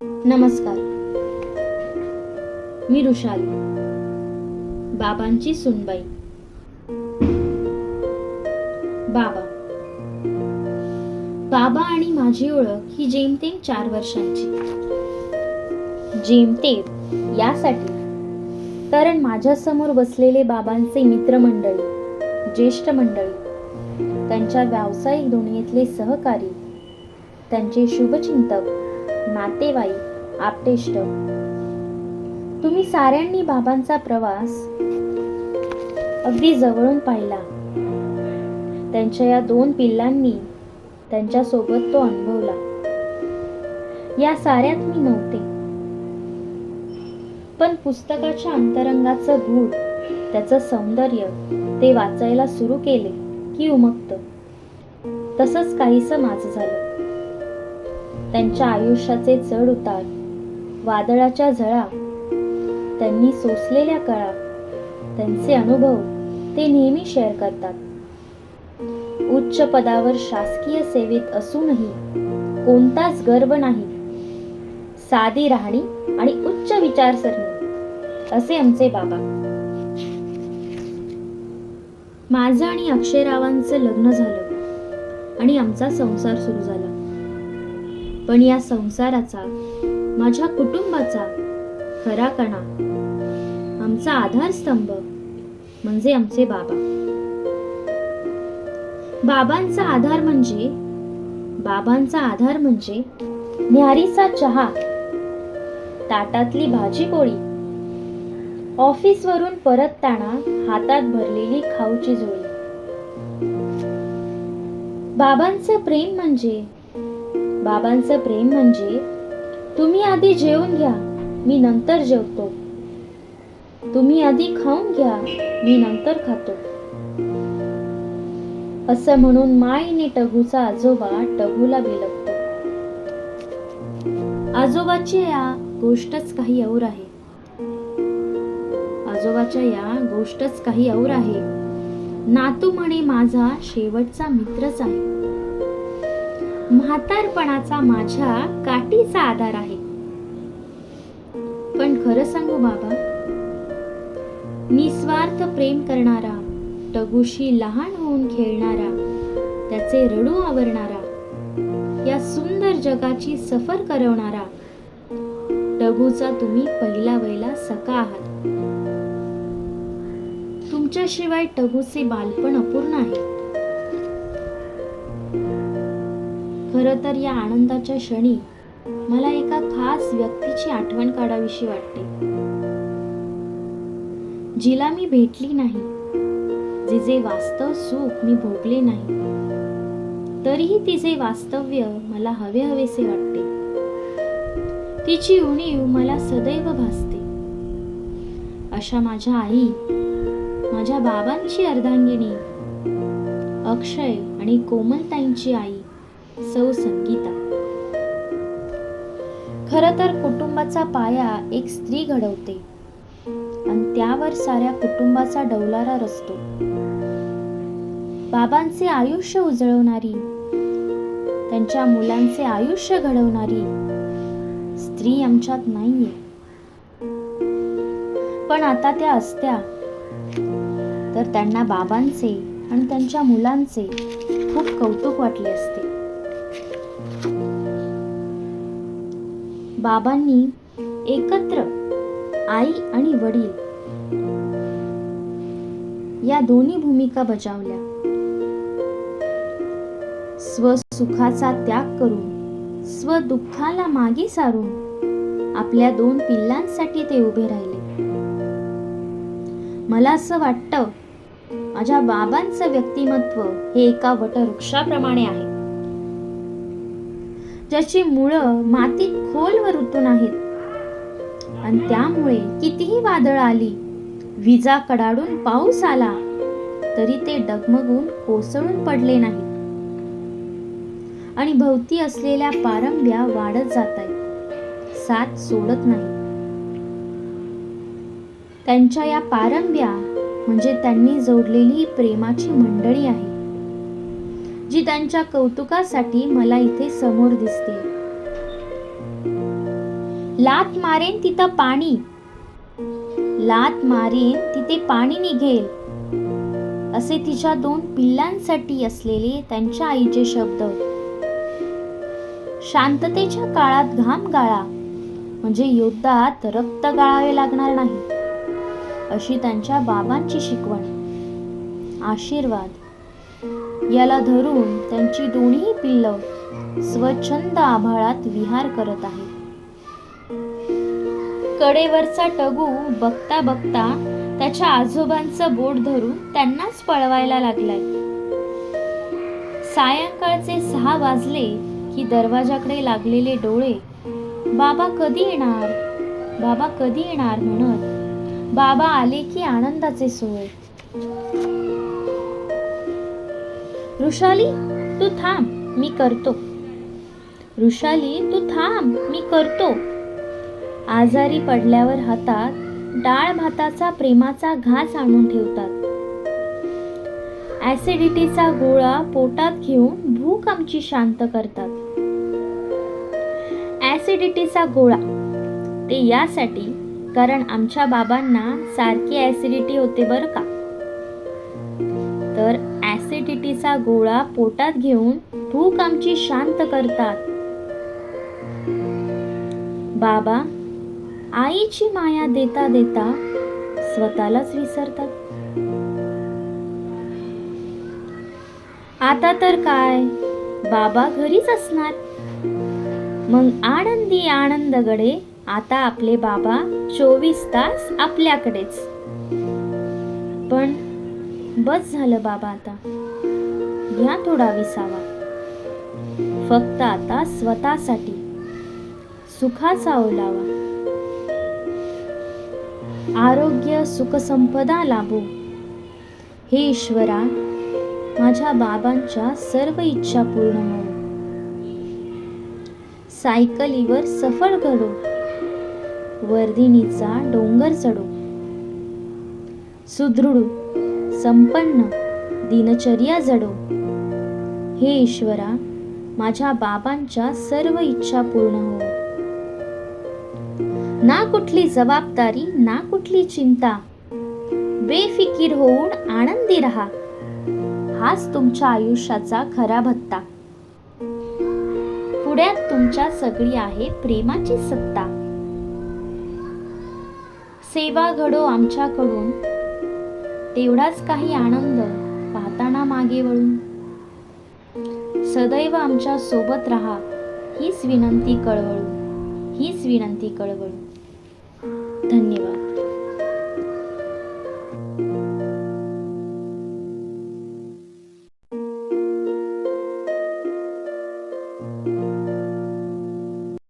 नमस्कार. मी ऋषाली, बाबांची सुनबाई. बाबा आणि माझी ओळख ही जेमतेम 4 वर्षांची. जेमतेम यासाठी कारण माझ्यासमोर बसलेले बाबांचे मित्रमंडळी, ज्येष्ठ मंडळी, त्यांच्या व्यावसायिक दुनियेतले सहकारी, त्यांचे शुभचिंतक, नातेवाईक, आप्तेष्ट, तुम्ही साऱ्यांनी बाबांचा प्रवास अगदी जवळून पाहिला. त्यांच्या या 2 पिल्लांनी त्यांच्या सोबत तो अनुभवला. या साऱ्यात मी नव्हते, पण पुस्तकाच्या अंतरंगाचं गूढ, त्याचं सौंदर्य ते वाचायला सुरू केले की उमगतं. तसंच काहीसं माझं झालं. त्यांच्या आयुष्याचे चढ उतार, वादळाच्या झळा, त्यांनी सोसलेल्या कळा, त्यांचे अनुभव ते नेहमी शेअर करतात. उच्च पदावर शासकीय सेवेत असूनही कोणताच गर्व नाही, साधी राहणी आणि उच्च विचारसरणी, असे आमचे बाबा. माझं आणि अक्षयरावांचं लग्न झालं आणि आमचा संसार सुरू झाला. पण या संसाराचा, माझ्या कुटुंबाचा खरा कणा, आमचा आधारस्तंभ म्हणजे आमचे बाबा. बाबांचा आधार म्हणजे न्याहारीचा चहा, ताटातली भाजी पोळी, ऑफिसवरून परतताना हातात भरलेली खाऊची झोळी. बाबांचं प्रेम म्हणजे तुम्ही आधी जेवून घ्या, मी नंतर जेवतो. तुम्ही आधी खाऊन घ्या, मी नंतर खातो. असं म्हणून मायेने टगूचा आजोबा टगूला बिलगतो. आजोबाच्या या गोष्टच काही और आहे. नातू म्हणे माझा शेवटचा मित्रच आहे. म्हातारपणाचा माझ्या काठीचा आधार आहे. पण खरं सांगू बाबा, निस्वार्थ प्रेम करणारा, टगूशी लहान होऊन खेळणारा, त्याचे रडू आवरणारा, या सुंदर जगाची सफर करवणारा टगूचा तुम्ही पहिला वहिला सखा आहात. तुमच्याशिवाय टगूचे बालपण अपूर्ण आहे. खरं तर या आनंदाच्या क्षणी मला एका खास व्यक्तीची आठवण काढावीशी वाटते, जिला मी भेटली नाही, जिचे वास्तव सुख मी भोगले नाही, तरीही तिचे वास्तव्य मला हवेसे वाटते. तिची उणीव मला सदैव भासते. अशा माझ्या आई, माझ्या बाबांची अर्धांगिनी, अक्षय आणि कोमलताईंची आई सौ संगीता. खरं तर कुटुंबाचा पाया एक स्त्री घडवते आणि त्यावर साऱ्या कुटुंबाचा डौलारा रचतो. बाबांचे आयुष्य उजळवणारी, त्यांच्या मुलांचे आयुष्य घडवणारी स्त्री आमच्यात नाहीये. पण आता त्या असत्या तर त्यांना बाबांचे आणि त्यांच्या मुलांचे खूप कौतुक वाटले असते. बाबांनी एकत्र आई आणि वडील या दोन्ही भूमिका बजावल्या. स्वसुखाचा त्याग करून, स्वदुःखाला मागे सारून आपल्या 2 पिल्लांसाठी ते उभे राहिले. मला असं वाटतं, माझ्या बाबांचं व्यक्तिमत्व हे एका वटवृक्षाप्रमाणे आहे, ज्याची मुळं मातीत खोलवर रुतून आहेत आणि त्यामुळे कितीही वादळ आली, विजा कडाडून पाऊस आला, तरी ते डगमगून कोसळून पडले नाहीत आणि भोवती असलेल्या पारंब्या वाढत जातायत, साथ सोडत नाही. त्यांच्या या पारंब्या म्हणजे त्यांनी जोडलेली प्रेमाची मंडळी आहे, जी त्यांच्या कौतुकासाठी मला इथे समोर दिसते. लाथ मारेन तिथं पाणी, लाथ मारेन तिथे पाणी निघेल, असे तिच्या 2 पिल्लांसाठी असलेले त्यांच्या आईचे शब्द. शांततेच्या काळात घाम गाळा, म्हणजे युद्धात रक्त गाळावे लागणार नाही, अशी त्यांच्या बाबांची शिकवण. आशीर्वाद याला धरून त्यांची दोन्ही पिल्लं स्वच्छंद आभाळात विहार करत आहेत. कडेवरचा टगू बघता बघता त्याच्या आजोबांचं बोट धरून त्यांनाच पळवायला लागलाय. सायंकाळचे 6 वाजले की दरवाजाकडे लागलेले डोळे बाबा कधी येणार, बाबा कधी येणार म्हणत बाबा आले की आनंदाचे सोय. ऋषाली तू थांब, मी करतो. ऋषाली तू थांब, मी करतो. आजारी पडल्यावर हातात डाळ भाताचा प्रेमाचा घास आणून ठेवतात. ऍसिडिटीचा गोळा पोटात घेऊन भूक आमची शांत करतात. ऍसिडिटीचा गोळा ते यासाठी कारण आमच्या बाबांना सारखी ऍसिडिटी होते बरं का. तर ऍसिडिटीचा गोळा पोटात घेऊन भूक आमची शांत करतात. बाबा आईची माया देता देता स्वतःलाच विसरतात. आता तर काय बाबा घरीच असणार. मग आनंदी आनंदगडे आता आपले बाबा 24 तास आपल्याकडेच. पण बस झालं बाबा, आता घ्या थोडा विसावा. फक्त आता स्वतःसाठी सुखाचा ओलावा. आरोग्य सुखसंपदा लाभो. हे ईश्वरा, माझ्या बाबांच्या सर्व इच्छा पूर्ण हो. सायकलीवर सफर घडो, वर्धिनीचा डोंगर चढो. सुदृढ संपन्न दिनचर्या जडो. हे ईश्वरा, माझ्या बाबांच्या सर्व इच्छा पूर्ण हो. ना कुठली जबाबदारी, ना कुठली चिंता, बेफिकीर होऊन आनंदी रहा. हाच तुमच्या आयुष्याचा खरा भत्ता. पुढ्यात तुमच्या सगळी आहे प्रेमाची सत्ता. सेवा घडो आमच्याकडून, तेवढाच काही आनंद पाहताना मागे वळून. सदैव आमच्या सोबत राहा, हीच विनंती कळवळू, हीच विनंती कळवळू. धन्यवाद.